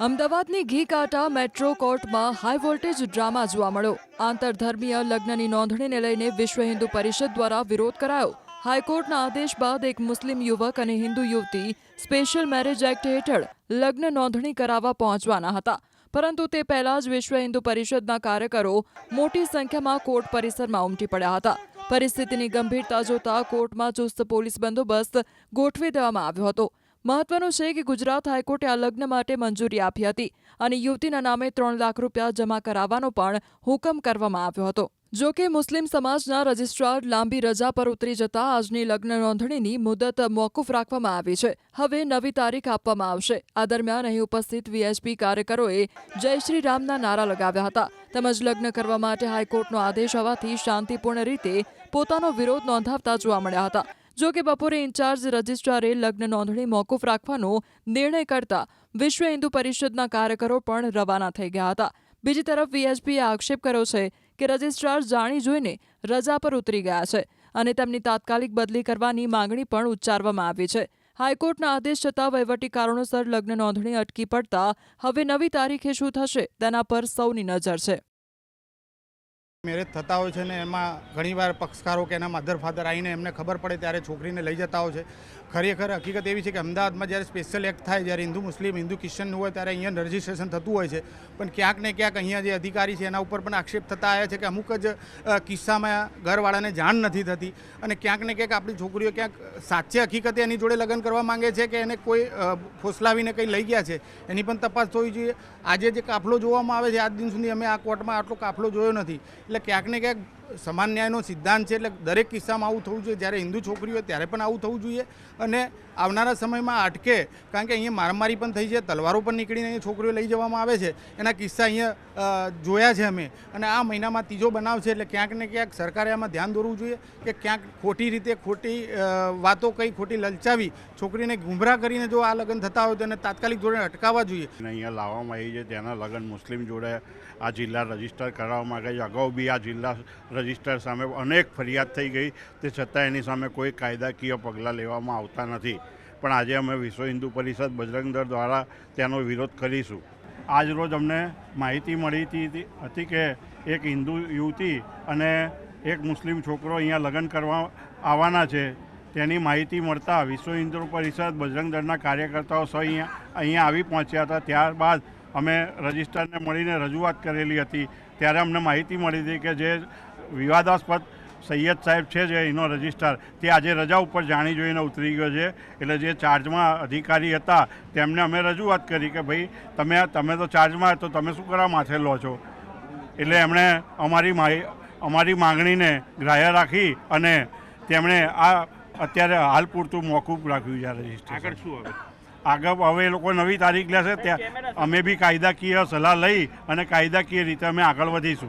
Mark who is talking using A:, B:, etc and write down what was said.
A: અમદાવાદની ઘી કાંટા મેટ્રો કોર્ટમાં હાઈ વોલ્ટેજ ડ્રામા જોવા મળ્યો। આંતરધર્મીય લગ્નની નોંધણીને લઈને વિશ્વ હિન્દુ પરિષદ દ્વારા વિરોધ કરાયો। હાઈકોર્ટના આદેશ બાદ એક મુસ્લિમ યુવક અને હિન્દુ યુવતી સ્પેશિયલ મેરેજ એક્ટ હેઠળ લગ્ન નોંધણી કરાવવા પહોંચવાના હતા, પરંતુ તે પહેલા જ વિશ્વ હિન્દુ પરિષદના કાર્યકરો મોટી સંખ્યામાં કોર્ટ પરિસરમાં ઉમટી પડ્યા હતા। પરિસ્થિતિની ગંભીરતા જોતા કોર્ટમાં ચુસ્ત પોલીસ બંદોબસ્ત ગોઠવી દેવામાં આવ્યો હતો। મહત્વનું છે કે ગુજરાત હાઈકોર્ટે આ લગ્ન માટે મંજૂરી આપી હતી અને યુવતીના નામે 3 લાખ રૂપિયા જમા કરાવવાનો પણ હુકમ કરવામાં આવ્યો હતો। જો કે મુસ્લિમ સમાજના રજિસ્ટ્રાર લાંબી રજા પર ઉતરી જતા આજની લગ્ન નોંધણીની મુદત મોકૂફ રાખવામાં આવી છે। હવે નવી તારીખ આપવામાં આવશે। આ દરમિયાન અહીં ઉપસ્થિત વીએચપી કાર્યકરોએ જય શ્રી રામના નારા લગાવ્યા હતા તેમજ લગ્ન કરવા માટે હાઈકોર્ટનો આદેશ હોવાથી શાંતિપૂર્ણ રીતે પોતાનો વિરોધ નોંધાવતા જોવા મળ્યા હતા। જો કે બપોરે ઇન્ચાર્જ રજિસ્ટ્રારે લગ્ન નોંધણી મોકૂફ રાખવાનો નિર્ણય કરતા વિશ્વ હિન્દુ પરિષદના કાર્યકરો પણ રવાના થઈ ગયા હતા। બીજી તરફ વીએચપીએ આક્ષેપ કર્યો છે કે રજિસ્ટ્રાર જાણી જોઈને રજા પર ઉતરી ગયા છે અને તેમની તાત્કાલિક બદલી કરવાની માંગણી પણ ઉચ્ચારવામાં આવી છે। હાઈકોર્ટના આદેશ છતાં વહીવટી કારણોસર લગ્ન નોંધણી અટકી પડતા હવે નવી તારીખે શું થશે તેના પર સૌની નજર છે।
B: મેરેજ થતા હોય છે ને એમાં ઘણીવાર પક્ષકારો કે એના મધર ફાધર આવીને એમને ખબર પડે ત્યારે છોકરીને લઈ જતા હોય છે। ખરેખર હકીકત એવી છે કે અમદાવાદમાં જ્યારે સ્પેશિયલ એક્ટ થાય, જ્યારે હિન્દુ મુસ્લિમ હિન્દુ ક્રિશ્ચનનું હોય ત્યારે અહીંયા રજિસ્ટ્રેશન થતું હોય છે, પણ ક્યાંક ને ક્યાંક અહીંયા જે અધિકારી છે એના ઉપર પણ આક્ષેપ થતા આવ્યા છે કે અમુક જ કિસ્સામાં ઘરવાળાને જાણ નથી થતી અને ક્યાંક ને ક્યાંક આપણી છોકરીઓ ક્યાંક સાચે હકીકતે એની જોડે લગ્ન કરવા માંગે છે કે એને કોઈ ફોસલાવીને કંઈ લઈ ગયા છે, એની પણ તપાસ થવી જોઈએ। આજે જે કાફલો જોવામાં આવે છે, આજ દિન સુધી અમે આ કોર્ટમાં આટલો કાફલો જોયો નથી, એટલે ક્યાંક ને ક્યાંક સમાન ન્યાયનો સિદ્ધાંત છે, એટલે દરેક કિસ્સામાં આવું થવું જોઈએ। જ્યારે હિન્દુ છોકરી હોય ત્યારે પણ આવું થવું જોઈએ અને આવનારા સમયમાં અટકે, કારણ કે અહીંયા મારામારી પણ થઈ છે, તલવારો પણ નીકળીને અહીંયા છોકરીઓ લઈ જવામાં આવે છે, એના કિસ્સા અહીંયા જોયા છે અમે, અને આ મહિનામાં ત્રીજો બનાવ છે, એટલે ક્યાંક ને ક્યાંક સરકારે આમાં ધ્યાન દોરવું જોઈએ કે ક્યાંક ખોટી રીતે ખોટી વાતો કઈ ખોટી લલચાવી છોકરીને ગુમરાહ કરીને જો આ લગ્ન થતા હોય તો એને તાત્કાલિક ધોરણે અટકાવવા જોઈએ।
C: અહીંયા લાવવામાં આવી છે તેના લગ્ન મુસ્લિમ જોડે આ જિલ્લા રજિસ્ટર કરાવવામાં માંગે છે। અગાઉ બી આ જિલ્લા રજિસ્ટર સામે અનેક ફરિયાદ થઈ ગઈ, તે છતાં એની સામે કોઈ કાયદાકીય પગલાં લેવામાં આવતા નથી, પણ આજે અમે વિશ્વ હિન્દુ પરિષદ બજરંગ દળ દ્વારા તેનો વિરોધ કરીશું। આજ રોજ અમને માહિતી મળી હતી કે એક હિન્દુ યુવતી અને એક મુસ્લિમ છોકરો અહીંયા લગ્ન કરવા આવવાના છે, તેની માહિતી મળતા વિશ્વ હિન્દુ પરિષદ બજરંગ દળના કાર્યકર્તાઓ સૌ અહીંયા આવી પહોંચ્યા હતા। ત્યારબાદ અમે રજિસ્ટરને મળીને રજૂઆત કરેલી હતી, ત્યારે અમને માહિતી મળી હતી કે જે વિવાદાસ્પદ સૈયદ સાહેબ છે જે એનો રજિસ્ટર, તે આજે રજા ઉપર જાણી જોઈને ઉતરી ગયો છે, એટલે જે ચાર્જમાં અધિકારી હતા તેમને અમે રજૂઆત કરી કે ભાઈ તમે તો ચાર્જમાં તો તમે શું કરવા માથે લો છો, એટલે એમણે અમારી માંગણીને ગ્રાહ્ય રાખી અને તેમણે આ અત્યારે હાલ પૂરતું મોકૂફ રાખ્યું છે રજિસ્ટર। આગળ શું આગળ હવે એ લોકો નવી તારીખ લેશે, ત્યાં અમે બી કાયદાકીય સલાહ લઈ અને કાયદાકીય રીતે અમે આગળ વધીશું।